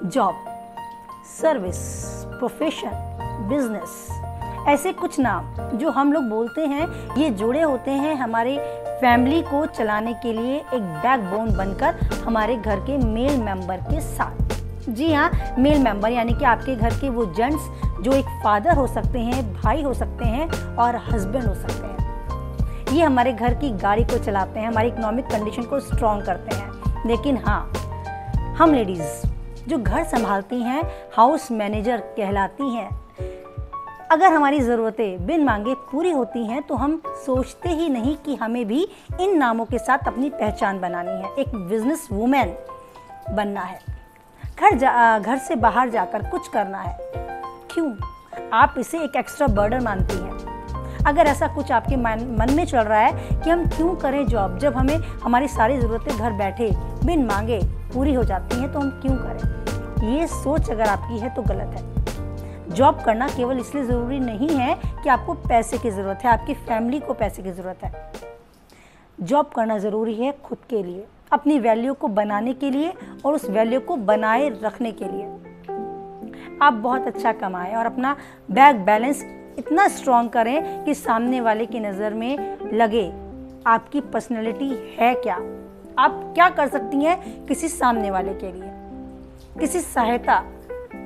Job, service, profession, business, ऐसे कुछ नाम जो हम लोग बोलते हैं, ये जुड़े होते हैं हमारे फैमिली को चलाने के लिए एक बैकबोन बनकर हमारे घर के मेल मेंबर के साथ। जी हाँ, मेल मेंबर यानी कि आपके घर के वो जेंट्स जो एक फादर हो सकते हैं, भाई हो सकते हैं और हस्बैंड हो सकते हैं। ये हमारे घर की गाड़ी को चलाते हैं, हमारी इकोनॉमिक कंडीशन को स्ट्रॉन्ग करते हैं। लेकिन हाँ, हम लेडीज़ जो घर संभालती हैं, हाउस मैनेजर कहलाती हैं। अगर हमारी ज़रूरतें बिन मांगे पूरी होती हैं तो हम सोचते ही नहीं कि हमें भी इन नामों के साथ अपनी पहचान बनानी है, एक बिजनेस वूमेन बनना है, घर से बाहर जाकर कुछ करना है। क्यों आप इसे एक एक्स्ट्रा बर्डन मानती हैं? अगर ऐसा कुछ आपके मन में चल रहा है कि हम क्यों करें जॉब, जब हमें हमारी सारी ज़रूरतें घर बैठे बिन मांगे पूरी हो जाती हैं, तो हम क्यों करें? ये सोच अगर आपकी है तो गलत है। जॉब करना केवल इसलिए ज़रूरी नहीं है कि आपको पैसे की ज़रूरत है, आपकी फैमिली को पैसे की ज़रूरत है। जॉब करना ज़रूरी है खुद के लिए, अपनी वैल्यू को बनाने के लिए और उस वैल्यू को बनाए रखने के लिए। आप बहुत अच्छा कमाएं और अपना बैंक बैलेंस इतना स्ट्रॉन्ग करें कि सामने वाले की नज़र में लगे आपकी पर्सनैलिटी है क्या, आप क्या कर सकती हैं किसी सामने वाले के लिए, किसी सहायता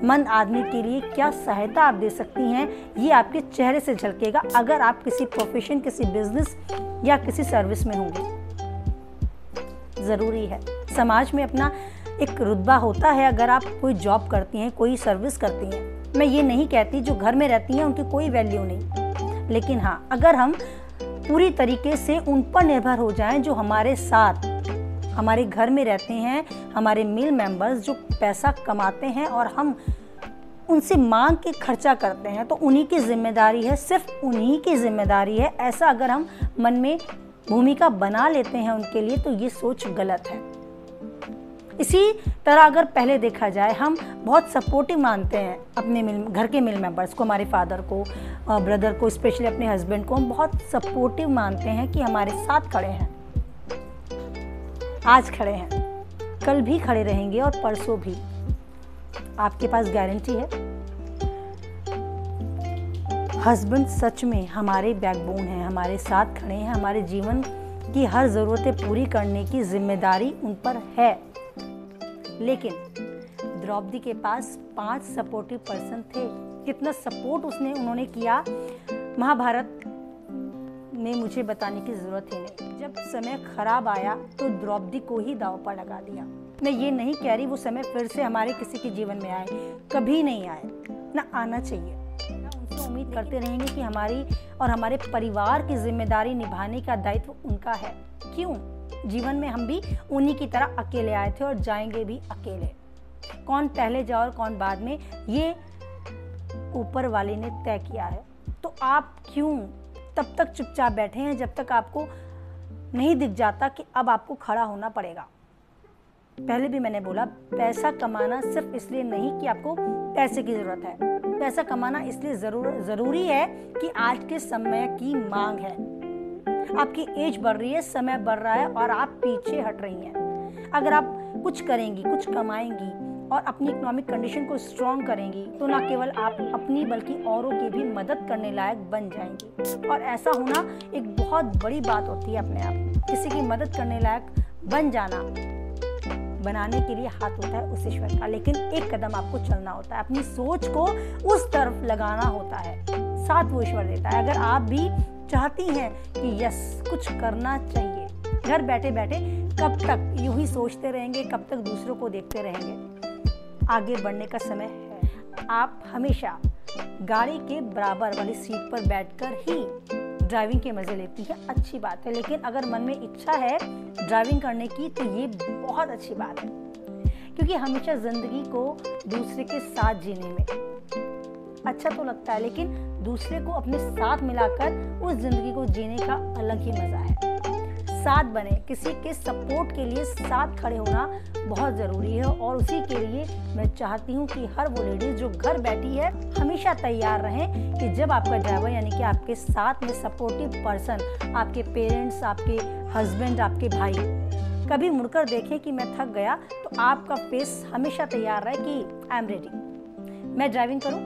मंद आदमी के लिए क्या सहायता आप दे सकती हैं, ये आपके चेहरे से झलकेगा अगर आप किसी प्रोफेशन, किसी बिजनेस या किसी सर्विस में होंगे। ज़रूरी है, समाज में अपना एक रुतबा होता है अगर आप कोई जॉब करती हैं, कोई सर्विस करती हैं। मैं ये नहीं कहती जो घर में रहती हैं उनकी कोई वैल्यू नहीं, लेकिन हाँ, अगर हम पूरी तरीके से उन पर निर्भर हो जाएं जो हमारे साथ हमारे घर में रहते हैं, हमारे मेल मेंबर्स जो पैसा कमाते हैं और हम उनसे मांग के खर्चा करते हैं, तो उन्हीं की जिम्मेदारी है, सिर्फ उन्हीं की जिम्मेदारी है। ऐसा अगर हम मन में भूमिका बना लेते हैं उनके लिए, तो ये सोच गलत है। इसी तरह अगर पहले देखा जाए, हम बहुत सपोर्टिव मानते हैं अपने घर के मेल मेंबर्स को, हमारे फादर को, ब्रदर को, स्पेशली अपने हस्बैंड को हम बहुत सपोर्टिव मानते हैं कि हमारे साथ खड़े हैं। आज खड़े हैं, कल भी खड़े रहेंगे और परसों भी। आपके पास गारंटी है? हस्बैंड सच में हमारे बैकबोन हैं, हमारे साथ खड़े हैं, हमारे जीवन की हर ज़रूरतें पूरी करने की जिम्मेदारी उन पर है। लेकिन द्रौपदी के पास 5 सपोर्टिव पर्सन थे। कितना सपोर्ट उन्होंने किया, महाभारत में मुझे बताने की ज़रूरत ही नहीं। जब समय खराब आया तो द्रौपदी को ही दांव पर लगा दिया। मैं ये नहीं कह रही वो समय फिर से हमारे किसी के जीवन में आए, कभी नहीं आए, ना आना चाहिए। ना उनसे उम्मीद करते रहेंगे कि हमारी और हमारे परिवार की जिम्मेदारी निभाने का दायित्व उनका है। क्यों? जीवन में हम भी उन्हीं की तरह अकेले आए थे और जाएंगे भी अकेले। कौन पहले जाए और कौन बाद में, ये ऊपर वाले ने तय किया है। तो आप क्यों तब तक चुपचाप बैठे हैं जब तक आपको नहीं दिख जाता कि अब आपको खड़ा होना पड़ेगा। पहले भी मैंने बोला, पैसा कमाना सिर्फ इसलिए नहीं कि आपको पैसे की जरूरत है। पैसा कमाना इसलिए जरूरी है कि आज के समय की मांग है। आपकी एज बढ़ रही है, समय बढ़ रहा है और आप पीछे हट रही हैं। अगर आप कुछ करेंगी, कुछ कमाएंगी और अपनी इकोनॉमिक कंडीशन को स्ट्रॉन्ग करेंगी, तो ना केवल आप अपनी बल्कि औरों की भी मदद करने लायक बन जाएंगी। और ऐसा होना एक बहुत बड़ी बात होती है अपने आप। किसी की मदद करने लायक बन जाना, बनाने के लिए हाथ होता है उस ईश्वर का, लेकिन एक कदम आपको चलना होता है, अपनी सोच को उस तरफ लगाना होता है, साथ वो ईश्वर देता है। अगर आप भी चाहती हैं कि यस कुछ करना चाहिए, घर बैठे बैठे कब तक यूं ही सोचते रहेंगे, कब तक दूसरों को देखते रहेंगे? आगे बढ़ने का समय है। आप हमेशा गाड़ी के बराबर वाली सीट पर बैठकर ही ड्राइविंग के मज़े लेती हैं, अच्छी बात है। लेकिन अगर मन में इच्छा है ड्राइविंग करने की तो ये बहुत अच्छी बात है, क्योंकि हमेशा ज़िंदगी को दूसरे के साथ जीने में अच्छा तो लगता है, लेकिन दूसरे को अपने साथ मिलाकर उस ज़िंदगी को जीने का अलग ही मज़ा है। साथ बने, किसी के सपोर्ट के लिए साथ खड़े होना बहुत ज़रूरी है। और उसी के लिए मैं चाहती हूँ कि हर वो लेडीज़ जो घर बैठी है हमेशा तैयार रहें कि जब आपका ड्राइवर यानी कि आपके साथ में सपोर्टिव पर्सन, आपके पेरेंट्स, आपके हस्बैंड, आपके भाई कभी मुड़कर देखें कि मैं थक गया, तो आपका फेस हमेशा तैयार रहे कि आई एम रेडी। मैं ड्राइविंग करूं?